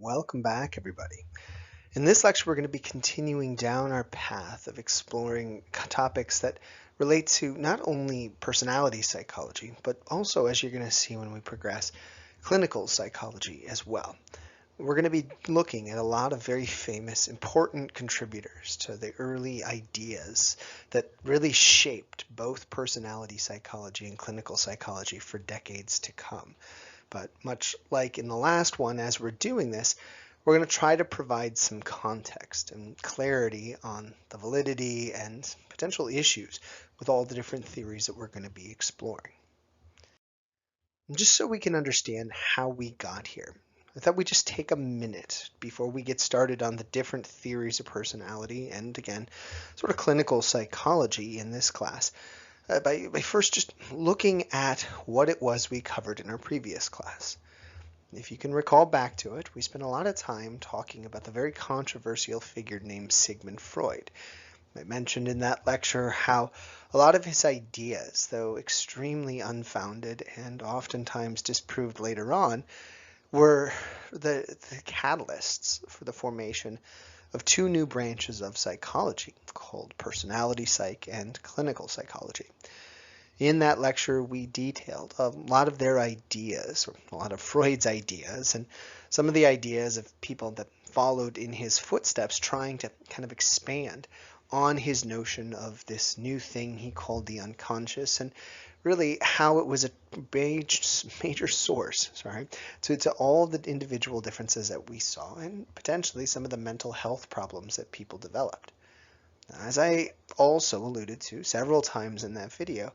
Welcome back, everybody. In this lecture, we're going to be continuing down our path of exploring topics that relate to not only personality psychology, but also, as you're going to see when we progress, clinical psychology as well. We're going to be looking at a lot of very famous, important contributors to the early ideas that really shaped both personality psychology and clinical psychology for decades to come. But much like in the last one, as we're doing this, we're going to try to provide some context and clarity on the validity and potential issues with all the different theories that we're going to be exploring. And just so we can understand how we got here, I thought we'd just take a minute before we get started on the different theories of personality and, again, sort of clinical psychology in this class by first just looking at what it was we covered in our previous class. If you can recall back to it, we spent a lot of time talking about the very controversial figure named Sigmund Freud. I mentioned in that lecture how a lot of his ideas, though extremely unfounded and oftentimes disproved later on, were the catalysts for the formation of two new branches of psychology called personality psych and clinical psychology. In that lecture, we detailed a lot of their ideas, or a lot of Freud's ideas, and some of the ideas of people that followed in his footsteps, trying to kind of expand on his notion of this new thing he called the unconscious, and really how it was a major source, to all the individual differences that we saw, and potentially some of the mental health problems that people developed. As I also alluded to several times in that video,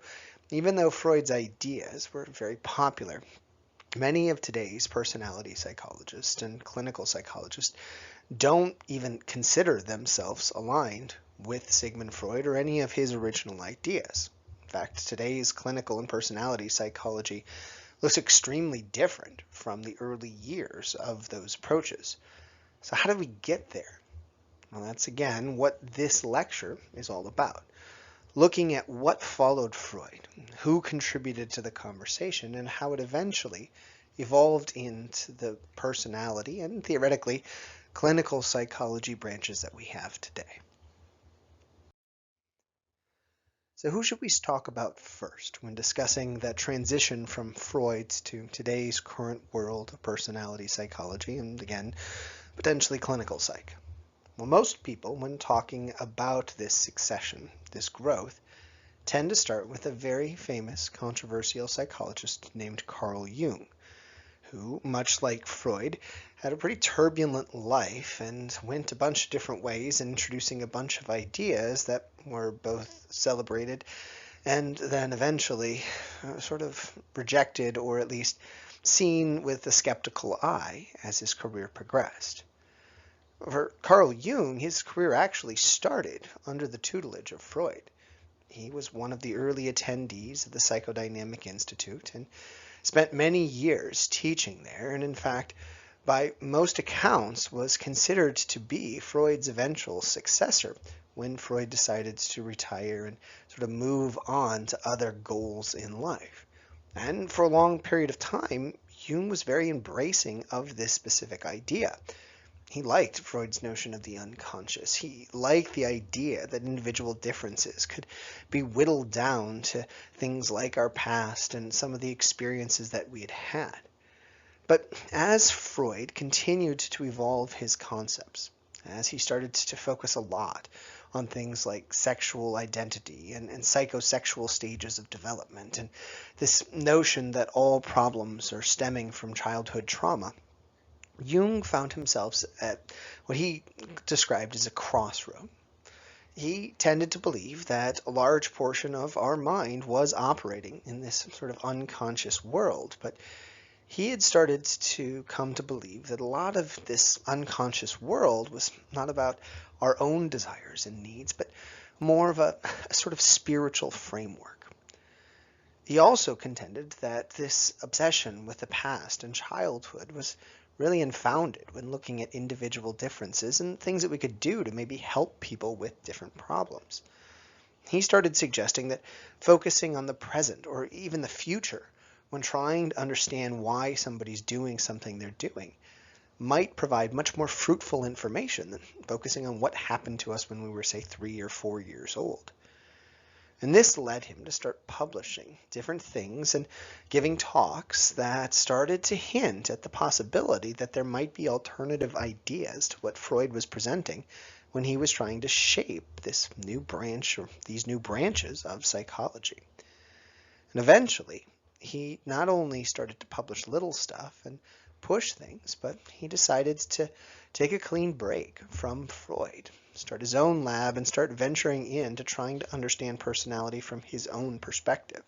even though Freud's ideas were very popular, many of today's personality psychologists and clinical psychologists don't even consider themselves aligned with Sigmund Freud or any of his original ideas. In fact, today's clinical and personality psychology looks extremely different from the early years of those approaches. So how did we get there? Well, that's again what this lecture is all about. Looking at what followed Freud, who contributed to the conversation, and how it eventually evolved into the personality and theoretically clinical psychology branches that we have today. So who should we talk about first when discussing that transition from Freud's to today's current world of personality psychology and, again, potentially clinical psych? Well, most people, when talking about this succession, this growth, tend to start with a very famous controversial psychologist named Carl Jung, who, much like Freud, had a pretty turbulent life and went a bunch of different ways, introducing a bunch of ideas that were both celebrated and then eventually sort of rejected, or at least seen with a skeptical eye as his career progressed. For Carl Jung, his career actually started under the tutelage of Freud. He was one of the early attendees of the Psychodynamic Institute and spent many years teaching there, and in fact, by most accounts, was considered to be Freud's eventual successor when Freud decided to retire and sort of move on to other goals in life. And for a long period of time, Jung was very embracing of this specific idea. He liked Freud's notion of the unconscious. He liked the idea that individual differences could be whittled down to things like our past and some of the experiences that we had had. But as Freud continued to evolve his concepts, as he started to focus a lot on things like sexual identity and psychosexual stages of development, and this notion that all problems are stemming from childhood trauma, Jung found himself at what he described as a crossroad. He tended to believe that a large portion of our mind was operating in this sort of unconscious world, but he had started to come to believe that a lot of this unconscious world was not about our own desires and needs, but more of a sort of spiritual framework. He also contended that this obsession with the past and childhood was really unfounded when looking at individual differences and things that we could do to maybe help people with different problems. He started suggesting that focusing on the present or even the future when trying to understand why somebody's doing something they're doing might provide much more fruitful information than focusing on what happened to us when we were, say, 3 or 4 years old. And this led him to start publishing different things and giving talks that started to hint at the possibility that there might be alternative ideas to what Freud was presenting when he was trying to shape this new branch or these new branches of psychology. And eventually, he not only started to publish little stuff and push things, but he decided to take a clean break from Freud, start his own lab, and start venturing into trying to understand personality from his own perspective.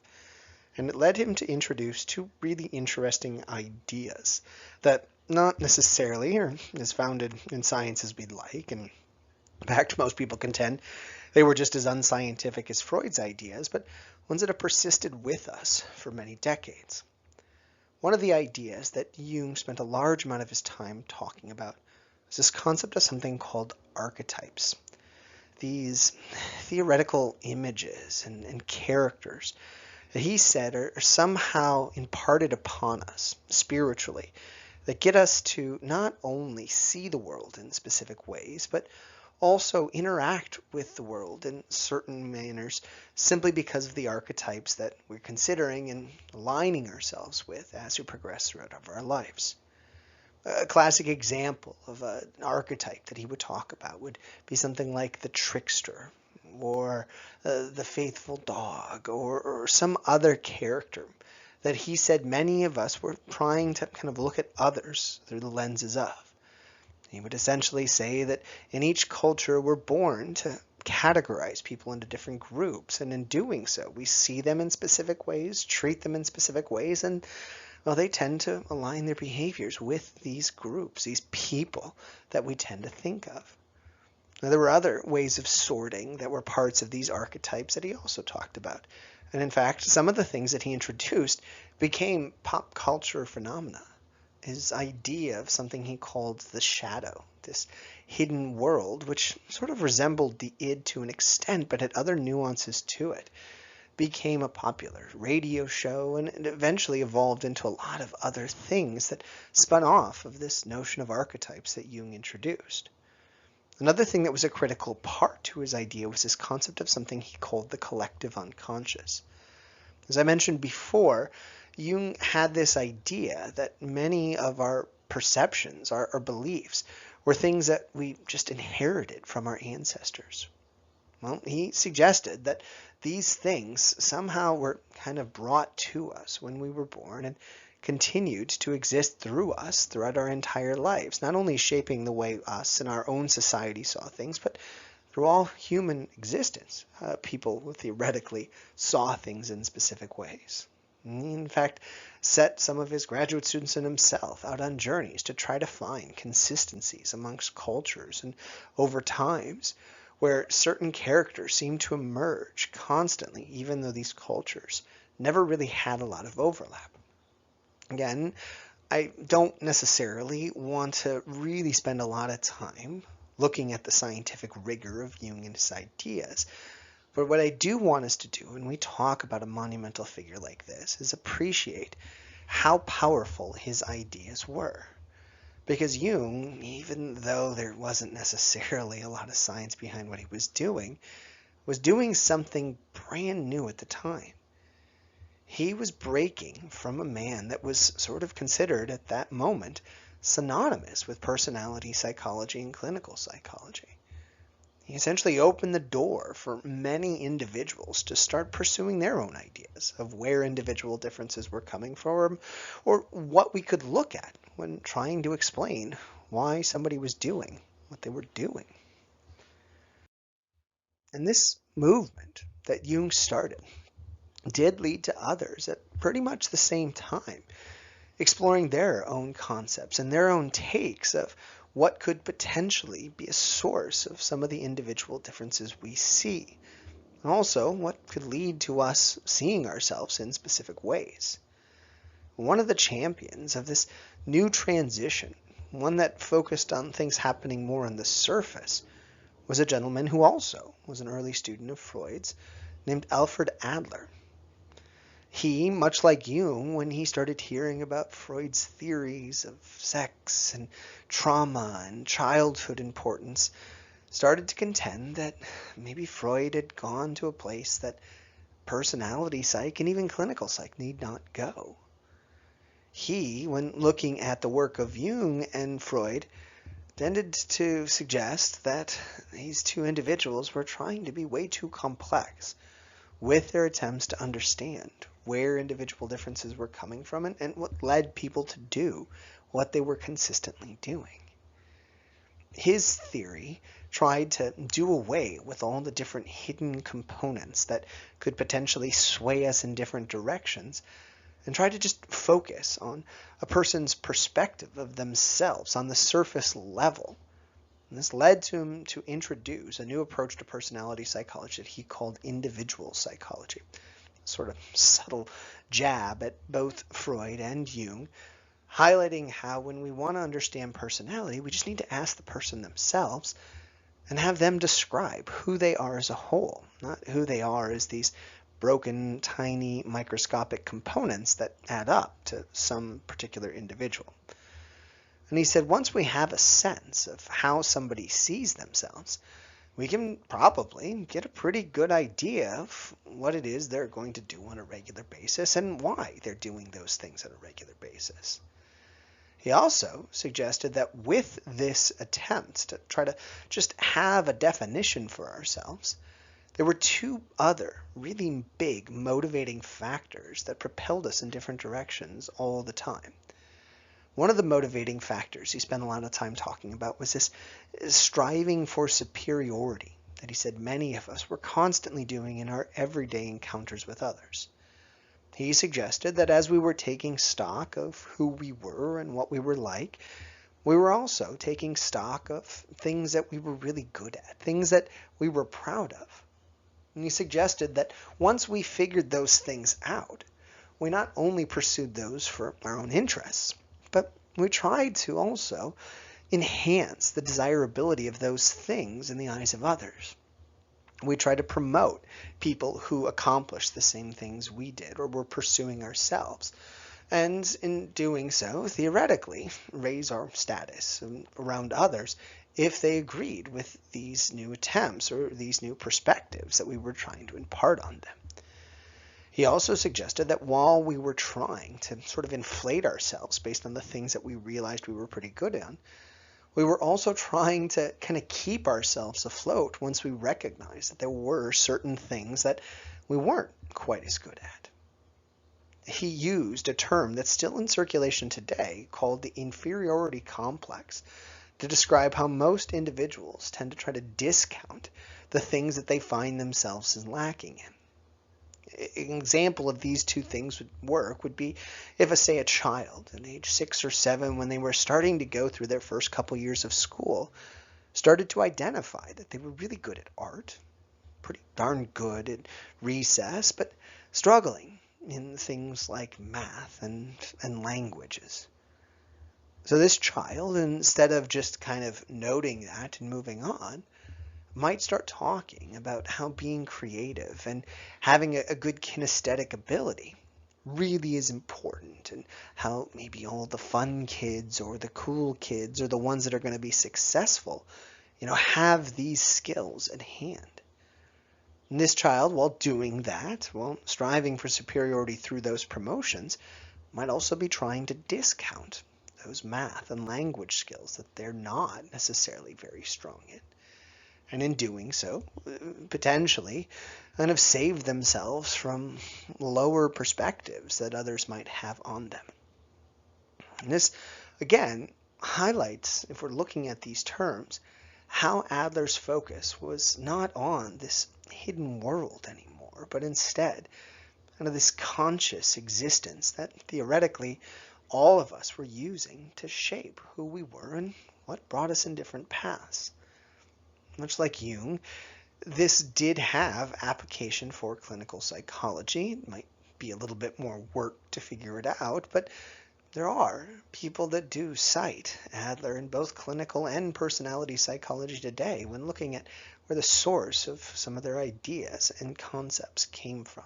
And it led him to introduce two really interesting ideas that not necessarily are as founded in science as we'd like, and in fact, most people contend they were just as unscientific as Freud's ideas, but ones that have persisted with us for many decades. One of the ideas that Jung spent a large amount of his time talking about is this concept of something called archetypes. These theoretical images and characters that he said are somehow imparted upon us spiritually that get us to not only see the world in specific ways, but also interact with the world in certain manners simply because of the archetypes that we're considering and aligning ourselves with as we progress throughout our lives. A classic example of an archetype that he would talk about would be something like the trickster, or the faithful dog, or some other character that he said many of us were trying to kind of look at others through the lenses of. He would essentially say that in each culture we're born to categorize people into different groups, and in doing so we see them in specific ways, treat them in specific ways, and well, they tend to align their behaviors with these groups, these people that we tend to think of. Now, there were other ways of sorting that were parts of these archetypes that he also talked about. And in fact, some of the things that he introduced became pop culture phenomena. His idea of something he called the shadow, this hidden world, which sort of resembled the id to an extent, but had other nuances to it, became a popular radio show and it eventually evolved into a lot of other things that spun off of this notion of archetypes that Jung introduced. Another thing that was a critical part to his idea was this concept of something he called the collective unconscious. As I mentioned before, Jung had this idea that many of our perceptions, our beliefs, were things that we just inherited from our ancestors. Well, he suggested that these things somehow were kind of brought to us when we were born and continued to exist through us throughout our entire lives, not only shaping the way us and our own society saw things, but through all human existence. People theoretically saw things in specific ways. He, in fact, set some of his graduate students and himself out on journeys to try to find consistencies amongst cultures and over times where certain characters seem to emerge constantly, even though these cultures never really had a lot of overlap. Again, I don't necessarily want to really spend a lot of time looking at the scientific rigor of Jung and his ideas, but what I do want us to do when we talk about a monumental figure like this is appreciate how powerful his ideas were. Because Jung, even though there wasn't necessarily a lot of science behind what he was doing something brand new at the time. He was breaking from a man that was sort of considered at that moment synonymous with personality psychology and clinical psychology. He essentially opened the door for many individuals to start pursuing their own ideas of where individual differences were coming from or what we could look at when trying to explain why somebody was doing what they were doing. And this movement that Jung started did lead to others at pretty much the same time, exploring their own concepts and their own takes of what could potentially be a source of some of the individual differences we see, and also what could lead to us seeing ourselves in specific ways. One of the champions of this new transition, one that focused on things happening more on the surface, was a gentleman who also was an early student of Freud's named Alfred Adler. He, much like Jung, when he started hearing about Freud's theories of sex and trauma and childhood importance, started to contend that maybe Freud had gone to a place that personality psych and even clinical psych need not go. He, when looking at the work of Jung and Freud, tended to suggest that these two individuals were trying to be way too complex with their attempts to understand where individual differences were coming from and what led people to do what they were consistently doing. His theory tried to do away with all the different hidden components that could potentially sway us in different directions and try to just focus on a person's perspective of themselves on the surface level. And this led to him to introduce a new approach to personality psychology that he called individual psychology. A sort of subtle jab at both Freud and Jung, highlighting how when we want to understand personality, we just need to ask the person themselves and have them describe who they are as a whole, not who they are as these broken, tiny, microscopic components that add up to some particular individual. And he said once we have a sense of how somebody sees themselves, we can probably get a pretty good idea of what it is they're going to do on a regular basis and why they're doing those things on a regular basis. He also suggested that with this attempt to try to just have a definition for ourselves, there were two other really big motivating factors that propelled us in different directions all the time. One of the motivating factors he spent a lot of time talking about was this striving for superiority that he said many of us were constantly doing in our everyday encounters with others. He suggested that as we were taking stock of who we were and what we were like, we were also taking stock of things that we were really good at, things that we were proud of. And he suggested that once we figured those things out, we not only pursued those for our own interests, but we tried to also enhance the desirability of those things in the eyes of others. We tried to promote people who accomplished the same things we did or were pursuing ourselves. And in doing so, theoretically, raise our status around others if they agreed with these new attempts or these new perspectives that we were trying to impart on them. He also suggested that while we were trying to sort of inflate ourselves based on the things that we realized we were pretty good on, we were also trying to kind of keep ourselves afloat once we recognized that there were certain things that we weren't quite as good at. He used a term that's still in circulation today called the inferiority complex to describe how most individuals tend to try to discount the things that they find themselves lacking in. An example of these two things would be if, say, a child at age 6 or 7, when they were starting to go through their first couple years of school, started to identify that they were really good at art, pretty darn good at recess, but struggling in things like math and languages. So this child, instead of just kind of noting that and moving on, might start talking about how being creative and having a good kinesthetic ability really is important, and how maybe all the fun kids or the cool kids or the ones that are going to be successful, have these skills at hand. And this child, while doing that, while striving for superiority through those promotions, might also be trying to discount those math and language skills that they're not necessarily very strong in. And in doing so, potentially kind of save themselves from lower perspectives that others might have on them. And this, again, highlights, if we're looking at these terms, how Adler's focus was not on this hidden world anymore, but instead kind of this conscious existence that theoretically all of us were using to shape who we were and what brought us in different paths. Much like Jung, this did have application for clinical psychology. It might be a little bit more work to figure it out, but there are people that do cite Adler in both clinical and personality psychology today when looking at where the source of some of their ideas and concepts came from.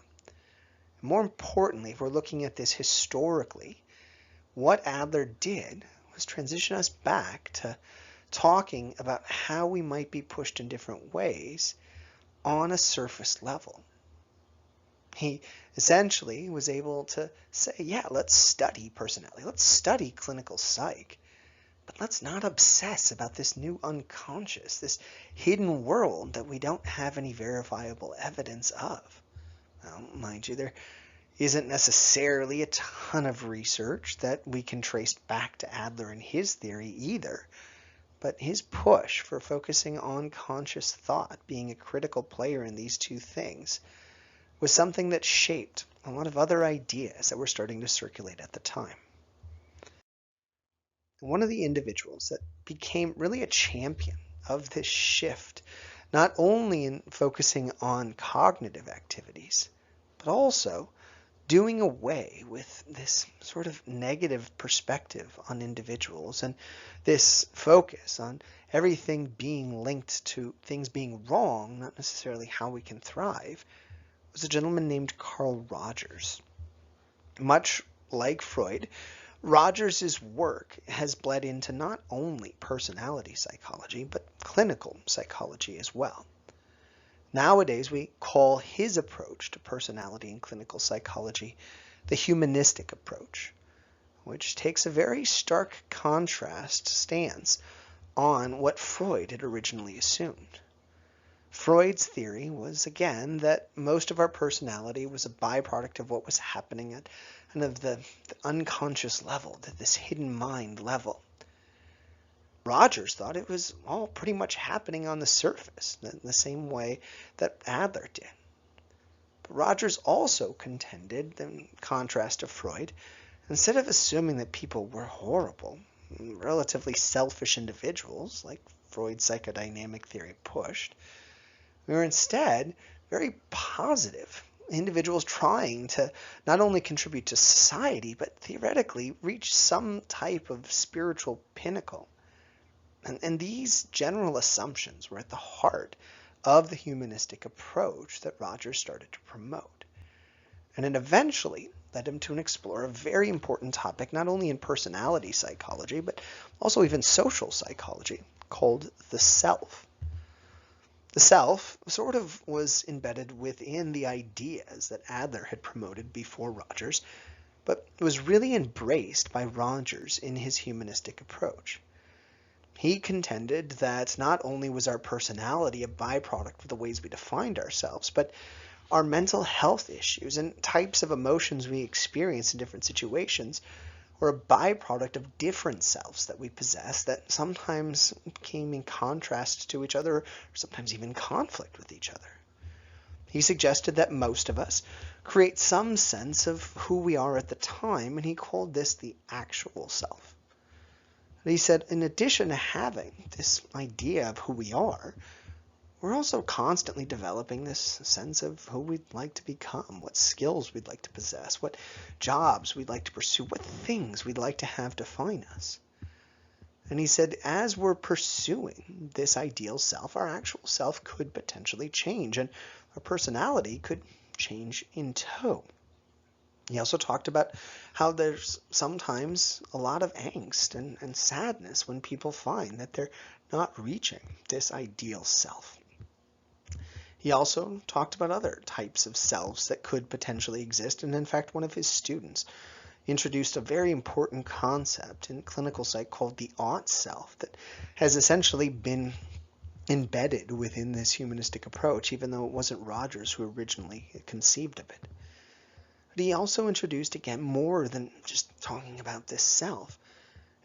More importantly, if we're looking at this historically, what Adler did was transition us back to talking about how we might be pushed in different ways on a surface level. He essentially was able to say, yeah, let's study personality, let's study clinical psych, but let's not obsess about this new unconscious, this hidden world that we don't have any verifiable evidence of. Now, mind you, there isn't necessarily a ton of research that we can trace back to Adler and his theory either, but his push for focusing on conscious thought being a critical player in these two things was something that shaped a lot of other ideas that were starting to circulate at the time. One of the individuals that became really a champion of this shift, not only in focusing on cognitive activities, but also doing away with this sort of negative perspective on individuals and this focus on everything being linked to things being wrong, not necessarily how we can thrive, was a gentleman named Carl Rogers. Much like Freud, Rogers' work has bled into not only personality psychology, but clinical psychology as well. Nowadays, we call his approach to personality and clinical psychology the humanistic approach, which takes a very stark contrast stance on what Freud had originally assumed. Freud's theory was, again, that most of our personality was a byproduct of what was happening at kind of the unconscious level, this hidden mind level. Rogers thought it was all pretty much happening on the surface, in the same way that Adler did. But Rogers also contended, in contrast to Freud, instead of assuming that people were horrible, relatively selfish individuals, like Freud's psychodynamic theory pushed, we were instead very positive individuals trying to not only contribute to society, but theoretically reach some type of spiritual pinnacle. And these general assumptions were at the heart of the humanistic approach that Rogers started to promote. And it eventually led him to explore a very important topic, not only in personality psychology, but also even social psychology, called the self. The self sort of was embedded within the ideas that Adler had promoted before Rogers, but was really embraced by Rogers in his humanistic approach. He contended that not only was our personality a byproduct of the ways we defined ourselves, but our mental health issues and types of emotions we experience in different situations were a byproduct of different selves that we possess that sometimes came in contrast to each other, or sometimes even conflict with each other. He suggested that most of us create some sense of who we are at the time, and he called this the actual self. He said, in addition to having this idea of who we are, we're also constantly developing this sense of who we'd like to become, what skills we'd like to possess, what jobs we'd like to pursue, what things we'd like to have define us. And he said, as we're pursuing this ideal self, our actual self could potentially change, and our personality could change in tow. He also talked about how there's sometimes a lot of angst and sadness when people find that they're not reaching this ideal self. He also talked about other types of selves that could potentially exist, and in fact one of his students introduced a very important concept in clinical psych called the ought self that has essentially been embedded within this humanistic approach, even though it wasn't Rogers who originally conceived of it. But he also introduced, again, more than just talking about this self.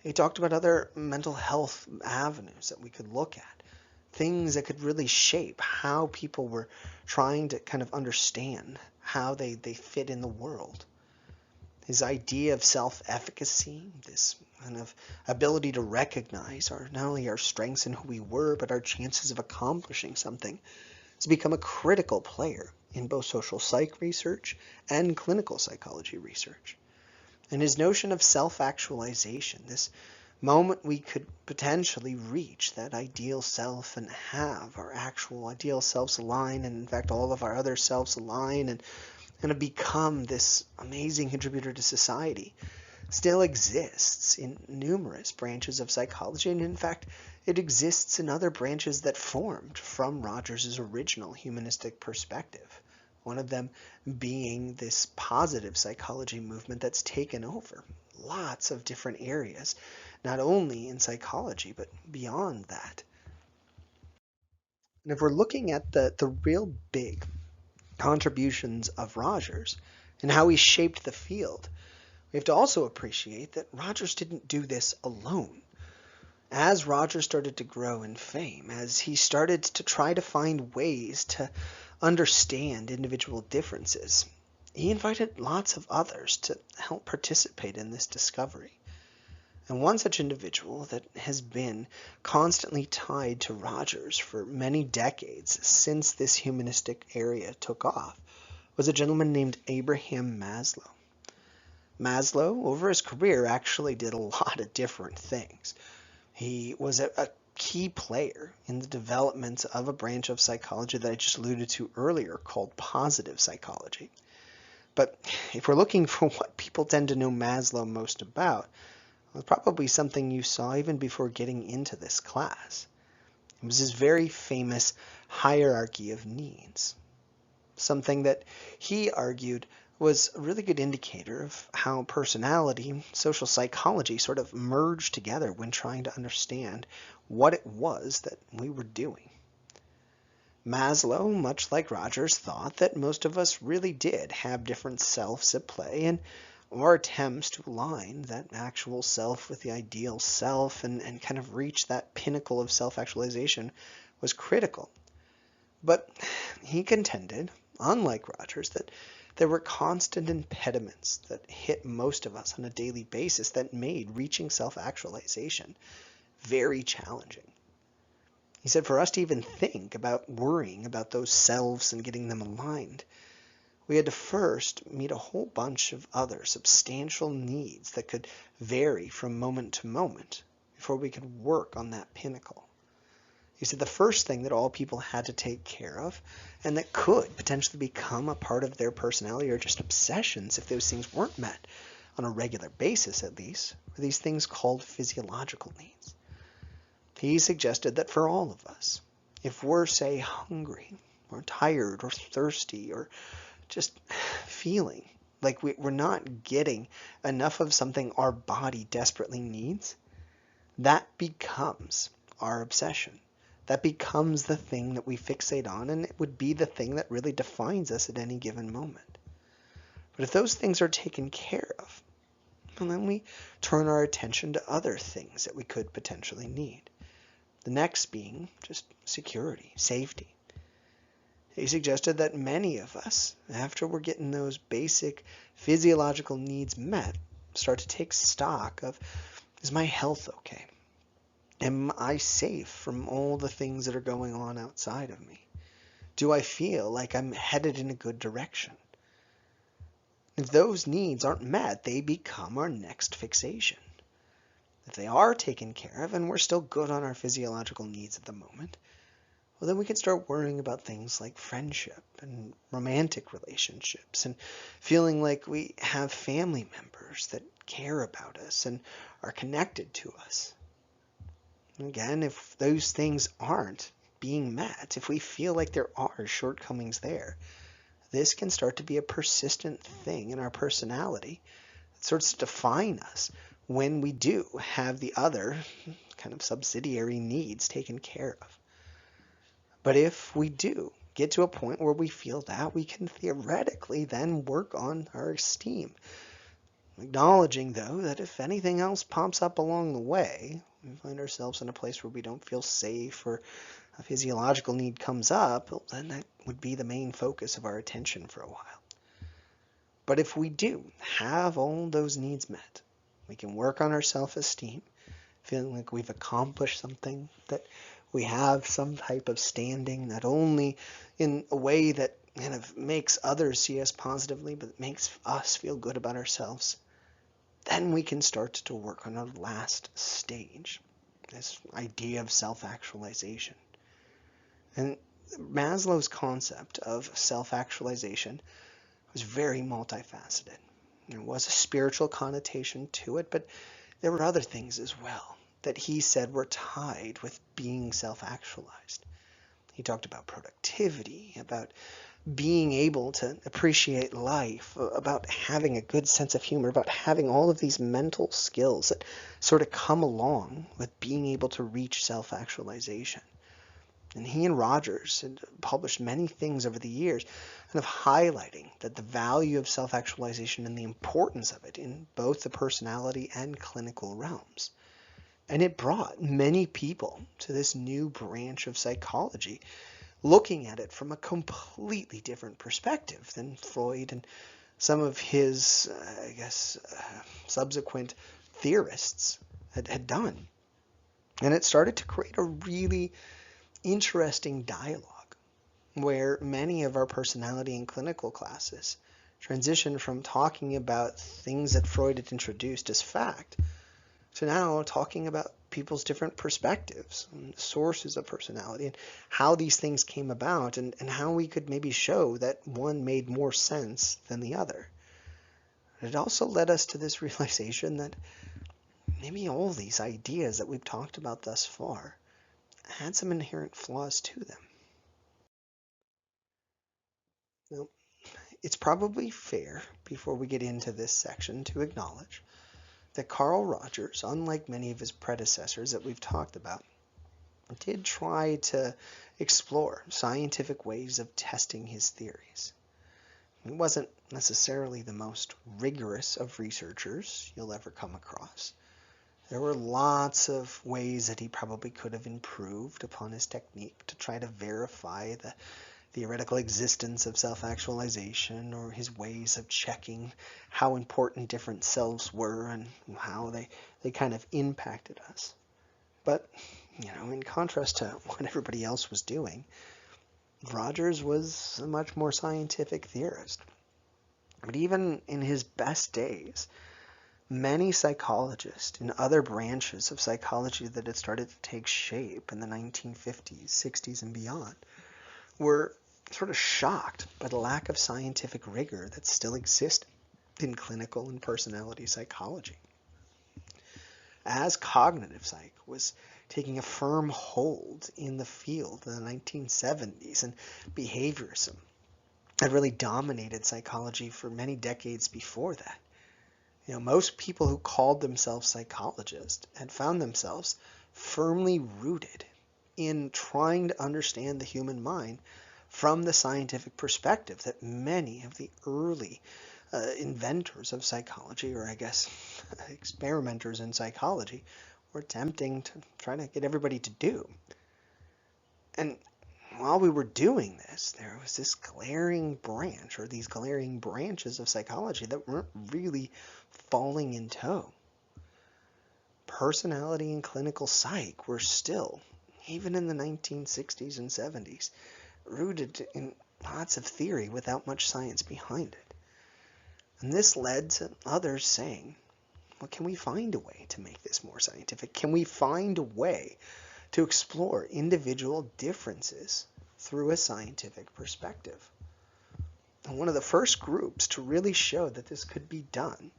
He talked about other mental health avenues that we could look at, things that could really shape how people were trying to kind of understand how they fit in the world. His idea of self-efficacy, this kind of ability to recognize not only our strengths and who we were, but our chances of accomplishing something, has become a critical player in both social psych research and clinical psychology research. And his notion of self-actualization, this moment we could potentially reach that ideal self and have our actual ideal selves align, and in fact all of our other selves align, and and have become this amazing contributor to society, still exists in numerous branches of psychology, and in fact, it exists in other branches that formed from Rogers' original humanistic perspective. One of them being this positive psychology movement that's taken over lots of different areas, not only in psychology, but beyond that. And if we're looking at the real big contributions of Rogers and how he shaped the field, we have to also appreciate that Rogers didn't do this alone. As Rogers started to grow in fame, as he started to try to find ways to understand individual differences, he invited lots of others to help participate in this discovery. And one such individual that has been constantly tied to Rogers for many decades since this humanistic area took off was a gentleman named Abraham Maslow. Maslow, over his career, actually did a lot of different things. He was a key player in the development of a branch of psychology that I just alluded to earlier called positive psychology. But if we're looking for what people tend to know Maslow most about, it was probably something you saw even before getting into this class. It was his very famous hierarchy of needs, something that he argued was a really good indicator of how personality, social psychology sort of merged together when trying to understand what it was that we were doing. Maslow, much like Rogers, thought that most of us really did have different selves at play, and our attempts to align that actual self with the ideal self and kind of reach that pinnacle of self-actualization was critical. But he contended, unlike Rogers, that there were constant impediments that hit most of us on a daily basis that made reaching self-actualization very challenging. He said for us to even think about worrying about those selves and getting them aligned, we had to first meet a whole bunch of other substantial needs that could vary from moment to moment before we could work on that pinnacle. He said the first thing that all people had to take care of, and that could potentially become a part of their personality or just obsessions if those things weren't met on a regular basis at least, were these things called physiological needs. He suggested that for all of us, if we're, say, hungry or tired or thirsty or just feeling like we're not getting enough of something our body desperately needs, that becomes our obsession. That becomes the thing that we fixate on, and it would be the thing that really defines us at any given moment. But if those things are taken care of, well, then we turn our attention to other things that we could potentially need. The next being just security, safety. He suggested that many of us, after we're getting those basic physiological needs met, start to take stock of, is my health okay? Am I safe from all the things that are going on outside of me? Do I feel like I'm headed in a good direction? If those needs aren't met, they become our next fixation. If they are taken care of and we're still good on our physiological needs at the moment, well, then we can start worrying about things like friendship and romantic relationships and feeling like we have family members that care about us and are connected to us. Again, if those things aren't being met, if we feel like there are shortcomings there, this can start to be a persistent thing in our personality that starts to define us when we do have the other kind of subsidiary needs taken care of. But if we do get to a point where we feel that, we can theoretically then work on our esteem. Acknowledging, though, that if anything else pops up along the way, we find ourselves in a place where we don't feel safe or a physiological need comes up, well, then that would be the main focus of our attention for a while. But if we do have all those needs met, we can work on our self-esteem, feeling like we've accomplished something, that we have some type of standing, not only in a way that kind of makes others see us positively, but makes us feel good about ourselves. Then we can start to work on our last stage, this idea of self-actualization. And Maslow's concept of self-actualization was very multifaceted. There was a spiritual connotation to it, but there were other things as well that he said were tied with being self-actualized. He talked about productivity, about being able to appreciate life, about having a good sense of humor, about having all of these mental skills that sort of come along with being able to reach self-actualization. And he and Rogers had published many things over the years, kind of highlighting that the value of self-actualization and the importance of it in both the personality and clinical realms. And it brought many people to this new branch of psychology, looking at it from a completely different perspective than Freud and some of his, subsequent theorists had done. And it started to create a really interesting dialogue where many of our personality and clinical classes transitioned from talking about things that Freud had introduced as fact to now talking about people's different perspectives and sources of personality and how these things came about and how we could maybe show that one made more sense than the other. It also led us to this realization that maybe all these ideas that we've talked about thus far had some inherent flaws to them. Now, it's probably fair, before we get into this section, to acknowledge that Carl Rogers, unlike many of his predecessors that we've talked about, did try to explore scientific ways of testing his theories. He wasn't necessarily the most rigorous of researchers you'll ever come across. There were lots of ways that he probably could have improved upon his technique to try to verify the theoretical existence of self-actualization, or his ways of checking how important different selves were and how they kind of impacted us. But, in contrast to what everybody else was doing, Rogers was a much more scientific theorist. But even in his best days, many psychologists in other branches of psychology that had started to take shape in the 1950s, 60s, and beyond were sort of shocked by the lack of scientific rigor that still existed in clinical and personality psychology. As cognitive psych was taking a firm hold in the field in the 1970s, and behaviorism had really dominated psychology for many decades before that, most people who called themselves psychologists had found themselves firmly rooted in trying to understand the human mind from the scientific perspective that many of the early inventors of psychology, or experimenters in psychology, were attempting to try to get everybody to do. And while we were doing this, there was this glaring branch, or these glaring branches of psychology that weren't really falling in tow. Personality and clinical psych were still, even in the 1960s and 70s, rooted in lots of theory without much science behind it. And this led to others saying, well, can we find a way to make this more scientific? Can we find a way to explore individual differences through a scientific perspective? And one of the first groups to really show that this could be done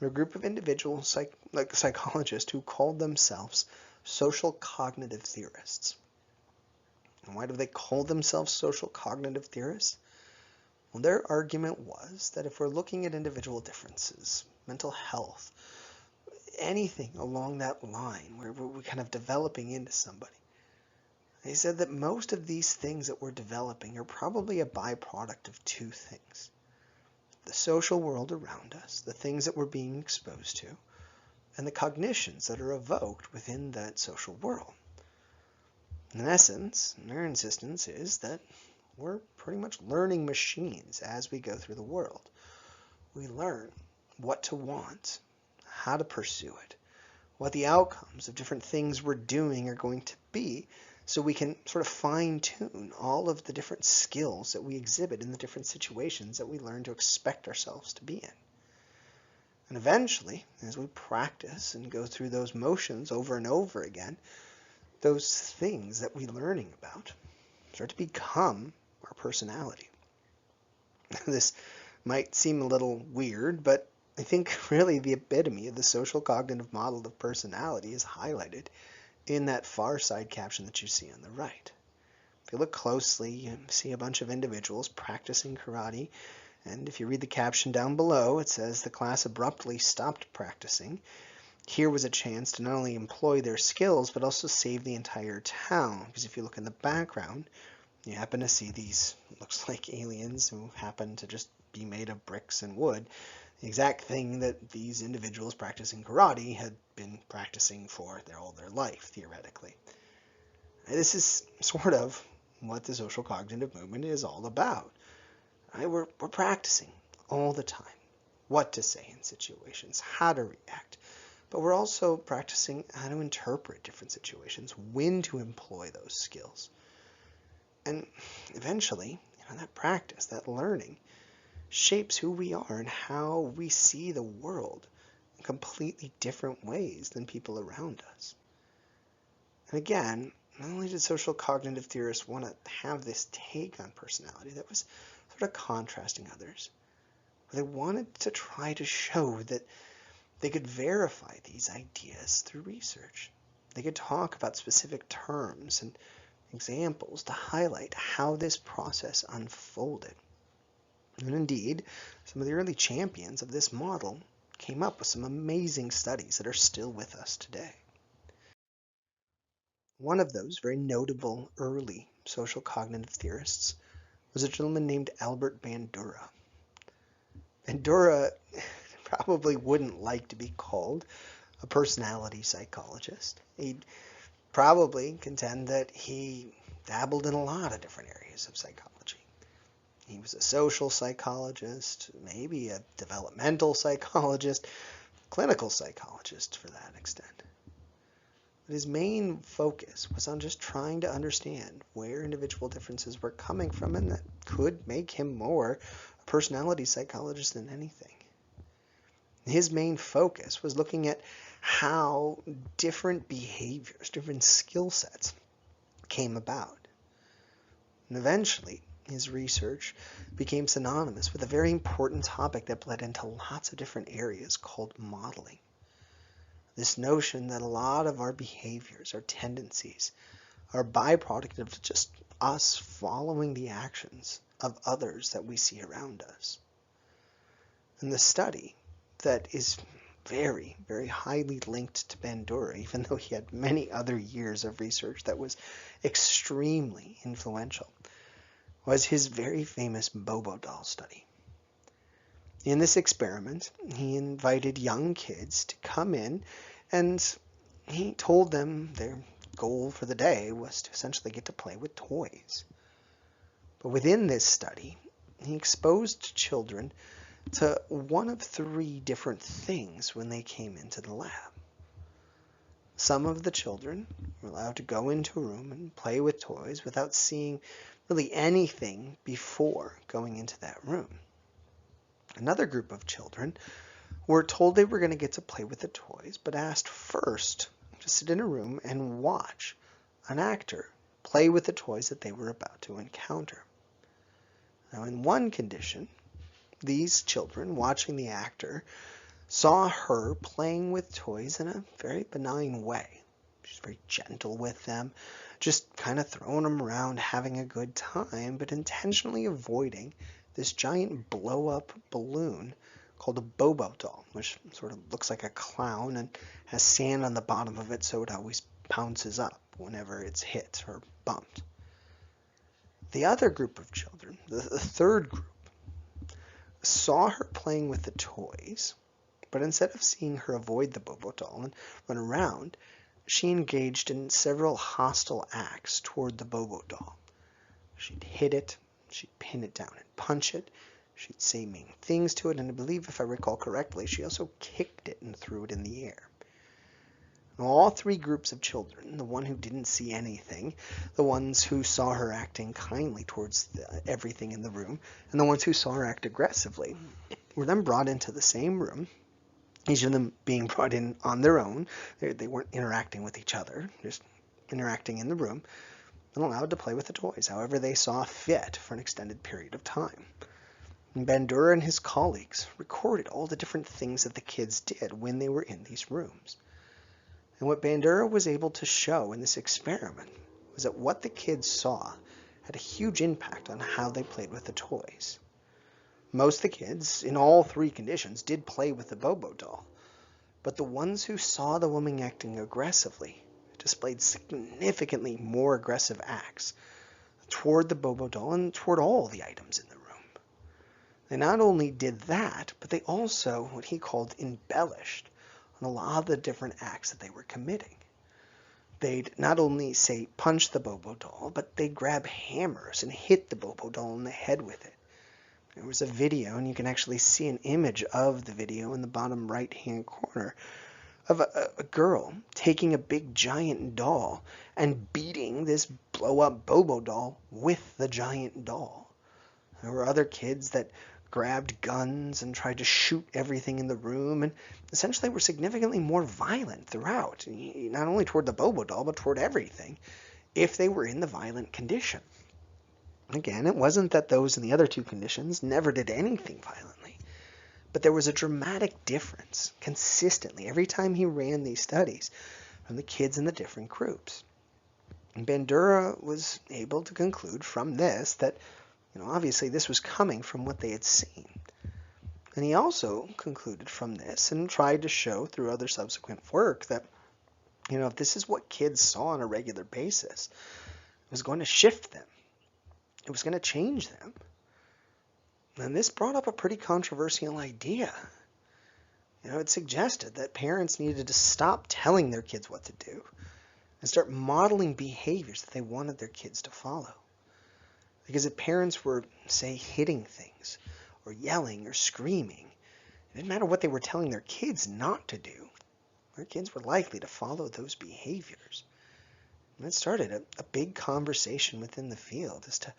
were a group of individual psychologists who called themselves social cognitive theorists. And why do they call themselves social cognitive theorists? Well, their argument was that if we're looking at individual differences, mental health, anything along that line where we're kind of developing into somebody, they said that most of these things that we're developing are probably a byproduct of two things: the social world around us, the things that we're being exposed to, and the cognitions that are evoked within that social world. In essence, their insistence is that we're pretty much learning machines as we go through the world. We learn what to want, how to pursue it, what the outcomes of different things we're doing are going to be, so we can sort of fine-tune all of the different skills that we exhibit in the different situations that we learn to expect ourselves to be in. And eventually, as we practice and go through those motions over and over again, those things that we're learning about start to become our personality. This Might seem a little weird, but I think really the epitome of the social cognitive model of personality is highlighted in that far side caption that you see on the right. If you look closely, you see a bunch of individuals practicing karate, and if you read the caption down below, it says the class abruptly stopped practicing. Here was a chance to not only employ their skills, but also save the entire town, because if you look in the background, you happen to see these, looks like aliens who happen to just be made of bricks and wood, the exact thing that these individuals practicing karate had been practicing for all their life, theoretically. This is sort of what the social cognitive movement is all about. We're practicing all the time what to say in situations, how to react, but we're also practicing how to interpret different situations, when to employ those skills. And eventually, that practice, that learning, shapes who we are and how we see the world in completely different ways than people around us. And again, not only did social cognitive theorists want to have this take on personality that was sort of contrasting others, but they wanted to try to show that they could verify these ideas through research. They could talk about specific terms and examples to highlight how this process unfolded. And indeed, some of the early champions of this model came up with some amazing studies that are still with us today. One of those very notable early social cognitive theorists was a gentleman named Albert Bandura. Bandura probably wouldn't like to be called a personality psychologist. He'd probably contend that he dabbled in a lot of different areas of psychology. He was a social psychologist, maybe a developmental psychologist, clinical psychologist for that extent. But his main focus was on just trying to understand where individual differences were coming from, and that could make him more a personality psychologist than anything. His main focus was looking at how different behaviors, different skill sets came about. And eventually, his research became synonymous with a very important topic that bled into lots of different areas called modeling. This notion that a lot of our behaviors, our tendencies, are a byproduct of just us following the actions of others that we see around us. And the study that is very, very highly linked to Bandura, even though he had many other years of research that was extremely influential, was his very famous Bobo doll study. In this experiment, he invited young kids to come in, and he told them their goal for the day was to essentially get to play with toys. But within this study, he exposed children to one of three different things when they came into the lab. Some of the children were allowed to go into a room and play with toys without seeing really anything before going into that room. Another group of children were told they were going to get to play with the toys, but asked first to sit in a room and watch an actor play with the toys that they were about to encounter. Now, in one condition, these children, watching the actor, saw her playing with toys in a very benign way. She's very gentle with them, just kind of throwing them around, having a good time, but intentionally avoiding this giant blow-up balloon called a Bobo doll, which sort of looks like a clown and has sand on the bottom of it, so it always bounces up whenever it's hit or bumped. The other group of children, the third group, saw her playing with the toys, but instead of seeing her avoid the Bobo doll and run around, she engaged in several hostile acts toward the Bobo doll. She'd hit it, she'd pin it down and punch it, she'd say mean things to it, and I believe, if I recall correctly, she also kicked it and threw it in the air. All three groups of children, the one who didn't see anything, the ones who saw her acting kindly towards everything in the room, and the ones who saw her act aggressively, were then brought into the same room, each of them being brought in on their own. They weren't interacting with each other, just interacting in the room, and allowed to play with the toys however they saw fit for an extended period of time. And Bandura and his colleagues recorded all the different things that the kids did when they were in these rooms. And what Bandura was able to show in this experiment was that what the kids saw had a huge impact on how they played with the toys. Most of the kids, in all three conditions, did play with the Bobo doll, but the ones who saw the woman acting aggressively displayed significantly more aggressive acts toward the Bobo doll and toward all the items in the room. They not only did that, but they also, what he called, embellished on a lot of the different acts that they were committing. They'd not only, say, punch the Bobo doll, but they'd grab hammers and hit the Bobo doll in the head with it. There was a video, and you can actually see an image of the video in the bottom right-hand corner, of a girl taking a big giant doll and beating this blow-up Bobo doll with the giant doll. There were other kids that grabbed guns and tried to shoot everything in the room, and essentially were significantly more violent throughout, not only toward the Bobo doll, but toward everything, if they were in the violent condition. Again, it wasn't that those in the other two conditions never did anything violently, but there was a dramatic difference consistently every time he ran these studies from the kids in the different groups. And Bandura was able to conclude from this that, obviously this was coming from what they had seen. And he also concluded from this and tried to show through other subsequent work that, if this is what kids saw on a regular basis, it was going to shift them. It was going to change them. And this brought up a pretty controversial idea. It suggested that parents needed to stop telling their kids what to do and start modeling behaviors that they wanted their kids to follow. Because if parents were, say, hitting things or yelling or screaming, it didn't matter what they were telling their kids not to do. Their kids were likely to follow those behaviors. And it started a big conversation within the field as to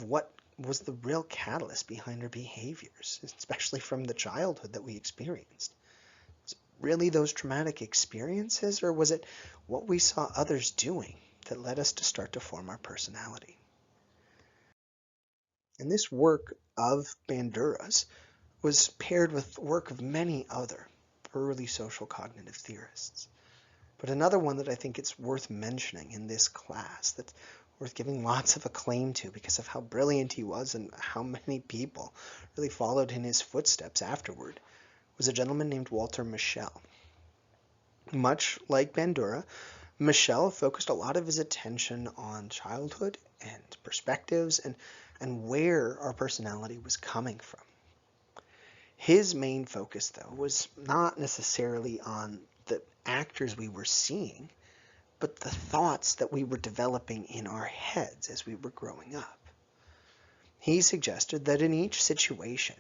what was the real catalyst behind our behaviors, especially from the childhood that we experienced. Was it really those traumatic experiences, or was it what we saw others doing that led us to start to form our personality? And this work of Bandura's was paired with work of many other early social cognitive theorists. But another one that I think it's worth mentioning in this class, that's worth giving lots of acclaim to because of how brilliant he was and how many people really followed in his footsteps afterward, was a gentleman named Walter Mischel. Much like Bandura, Mischel focused a lot of his attention on childhood and perspectives and where our personality was coming from. His main focus, though, was not necessarily on the actors we were seeing, but the thoughts that we were developing in our heads as we were growing up. He suggested that in each situation,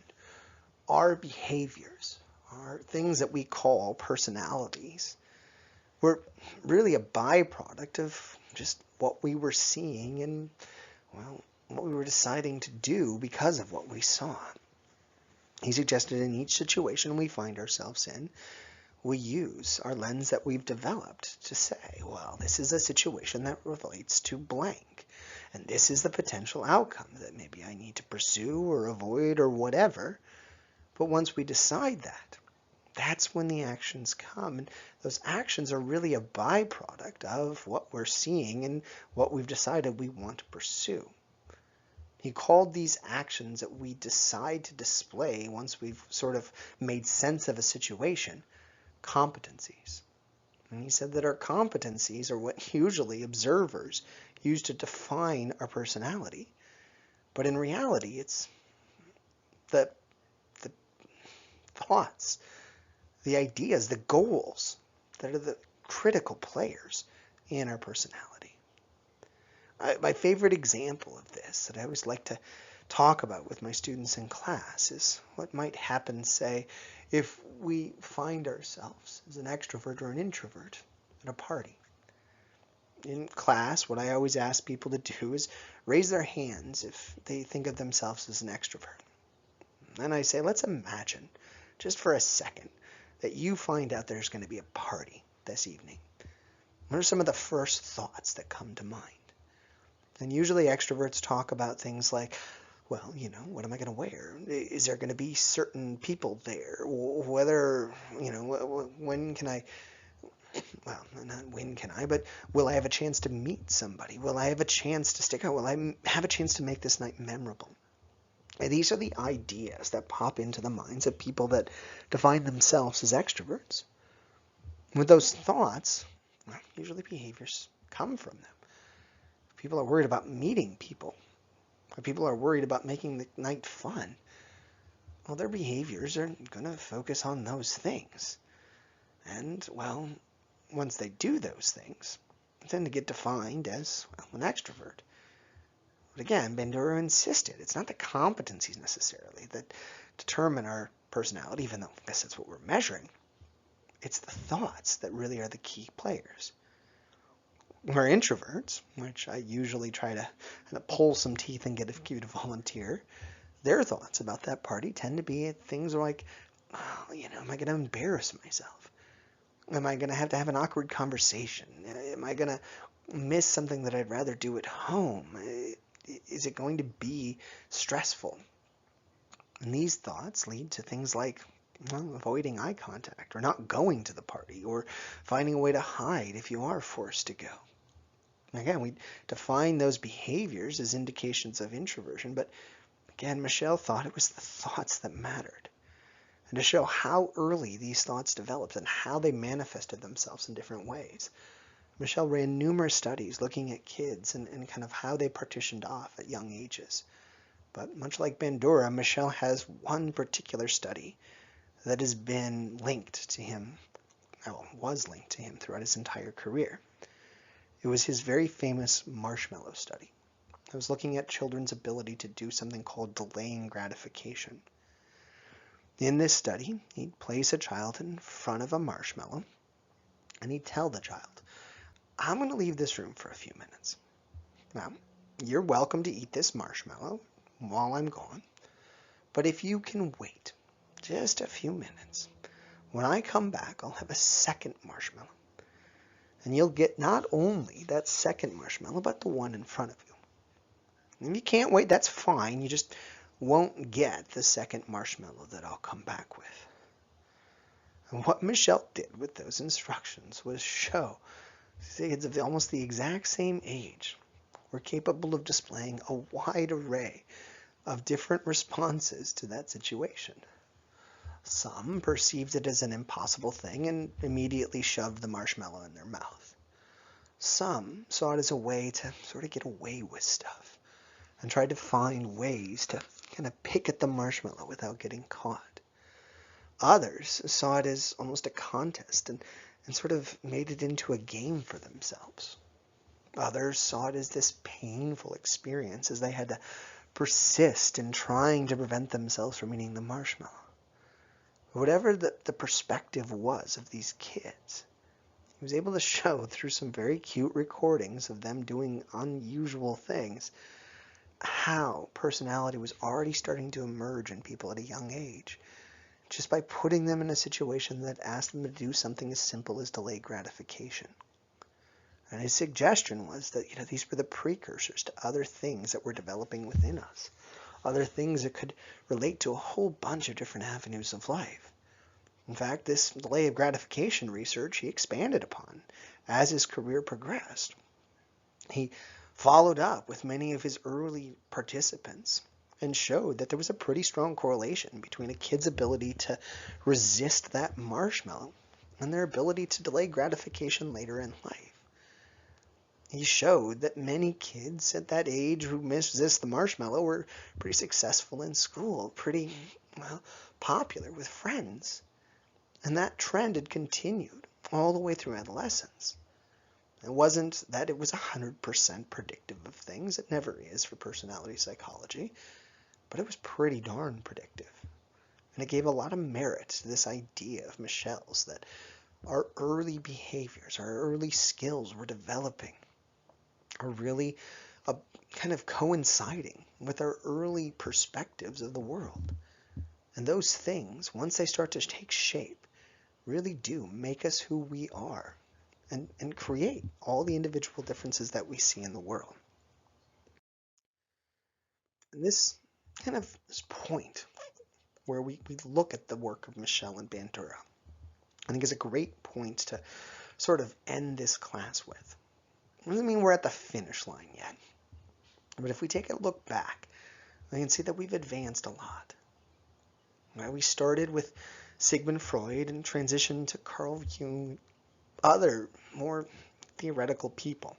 our behaviors, our things that we call personalities, were really a byproduct of just what we were seeing and, what we were deciding to do because of what we saw. He suggested in each situation we find ourselves in, we use our lens that we've developed to say, this is a situation that relates to blank, and this is the potential outcome that maybe I need to pursue or avoid or whatever. But once we decide that, that's when the actions come, and those actions are really a byproduct of what we're seeing and what we've decided we want to pursue. He called these actions that we decide to display once we've sort of made sense of a situation competencies. And he said that our competencies are what usually observers use to define our personality. But in reality, it's the thoughts, the ideas, the goals that are the critical players in our personality. My favorite example of this that I always like to talk about with my students in class is what might happen, say, if we find ourselves as an extrovert or an introvert at a party. In class, what I always ask people to do is raise their hands if they think of themselves as an extrovert. And I say, let's imagine, just for a second, that you find out there's going to be a party this evening. What are some of the first thoughts that come to mind? And usually extroverts talk about things like, Well, what am I going to wear? Is there going to be certain people there? Whether, when can I, well, not when can I, but will I have a chance to meet somebody? Will I have a chance to stick out? Will I have a chance to make this night memorable? And these are the ideas that pop into the minds of people that define themselves as extroverts. With those thoughts, well, usually behaviors come from them. If people are worried about meeting people, if people are worried about making the night fun, well, their behaviors are going to focus on those things. And, well, once they do those things, they tend to get defined as, well, an extrovert. But again, Bandura insisted it's not the competencies necessarily that determine our personality, even though I guess that's what we're measuring. It's the thoughts that really are the key players. We're introverts, which I usually try to kind of pull some teeth and get a few to volunteer. Their thoughts about that party tend to be things like, oh, am I going to embarrass myself? Am I going to have an awkward conversation? Am I going to miss something that I'd rather do at home? Is it going to be stressful? And these thoughts lead to things like, well, avoiding eye contact, or not going to the party, or finding a way to hide if you are forced to go. Again, we define those behaviors as indications of introversion, but again, Michelle thought it was the thoughts that mattered. And to show how early these thoughts developed and how they manifested themselves in different ways, Michelle ran numerous studies looking at kids and kind of how they partitioned off at young ages. But much like Bandura, Michelle has one particular study that has been linked to him, well, was linked to him throughout his entire career. It was his very famous marshmallow study. It was looking at children's ability to do something called delaying gratification. In this study, he'd place a child in front of a marshmallow, and he'd tell the child, I'm going to leave this room for a few minutes. Now, you're welcome to eat this marshmallow while I'm gone, but if you can wait just a few minutes, when I come back, I'll have a second marshmallow. And you'll get not only that second marshmallow, but the one in front of you. And if you can't wait, that's fine. You just won't get the second marshmallow that I'll come back with. And what Michelle did with those instructions was show kids of almost the exact same age were capable of displaying a wide array of different responses to that situation. Some perceived it as an impossible thing and immediately shoved the marshmallow in their mouth. Some saw it as a way to sort of get away with stuff and tried to find ways to kind of pick at the marshmallow without getting caught. Others saw it as almost a contest and sort of made it into a game for themselves. Others saw it as this painful experience as they had to persist in trying to prevent themselves from eating the marshmallow. Whatever the perspective was of these kids, he was able to show through some very cute recordings of them doing unusual things how personality was already starting to emerge in people at a young age, just by putting them in a situation that asked them to do something as simple as delayed gratification. And his suggestion was that these were the precursors to other things that were developing within us, other things that could relate to a whole bunch of different avenues of life. In fact, this delay of gratification research he expanded upon as his career progressed. He followed up with many of his early participants and showed that there was a pretty strong correlation between a kid's ability to resist that marshmallow and their ability to delay gratification later in life. He showed that many kids at that age who resist the marshmallow were pretty successful in school, pretty, well, popular with friends. And that trend had continued all the way through adolescence. It wasn't that it was 100% predictive of things. It never is for personality psychology. But it was pretty darn predictive. And it gave a lot of merit to this idea of Michelle's that our early behaviors, our early skills we're developing are really kind of coinciding with our early perspectives of the world. And those things, once they start to take shape, really do make us who we are and create all the individual differences that we see in the world. And this kind of this point where we look at the work of Mischel and Bandura. I think it's a great point to sort of end this class with. It doesn't mean we're at the finish line yet, but if we take a look back, we can see that we've advanced a lot. Right? We started with Sigmund Freud and transitioned to Carl Jung, other more theoretical people.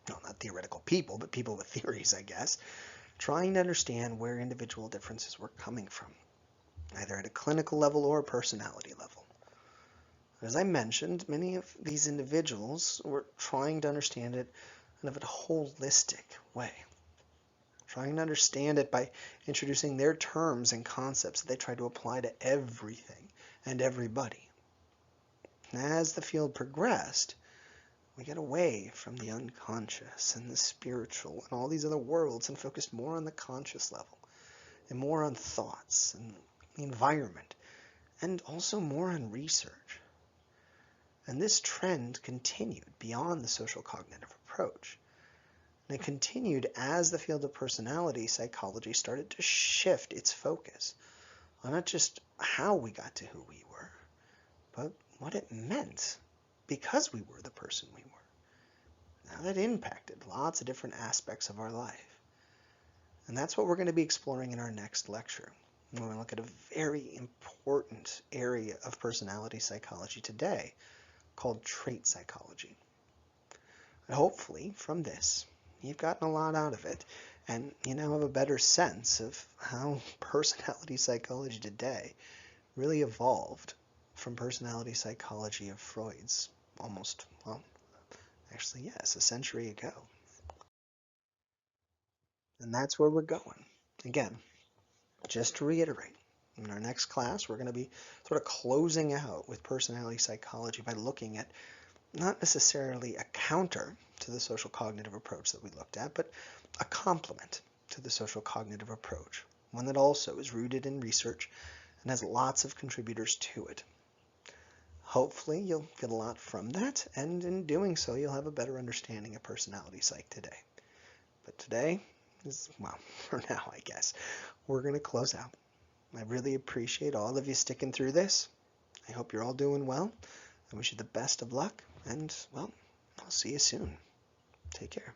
No, not theoretical people, but people with theories, I guess, trying to understand where individual differences were coming from, either at a clinical level or a personality level. As I mentioned, many of these individuals were trying to understand it in a holistic way, trying to understand it by introducing their terms and concepts that they try to apply to everything and everybody. And as the field progressed, we got away from the unconscious and the spiritual and all these other worlds and focused more on the conscious level and more on thoughts and the environment and also more on research. And this trend continued beyond the social cognitive approach. And it continued as the field of personality psychology started to shift its focus on not just how we got to who we were, but what it meant because we were the person we were. Now that impacted lots of different aspects of our life. And that's what we're going to be exploring in our next lecture. We're going to look at a very important area of personality psychology today called trait psychology. And hopefully from this, you've gotten a lot out of it, and you now have a better sense of how personality psychology today really evolved from personality psychology of Freud's almost, well, actually, yes, a century ago. And that's where we're going. Again, just to reiterate, in our next class, we're going to be sort of closing out with personality psychology by looking at not necessarily a counter to the social cognitive approach that we looked at, but a complement to the social cognitive approach, one that also is rooted in research and has lots of contributors to it. Hopefully you'll get a lot from that, and in doing so you'll have a better understanding of personality psych today. But today is, well, for now I guess, we're going to close out. I really appreciate all of you sticking through this. I hope you're all doing well. I wish you the best of luck, and, well, I'll see you soon. Take care.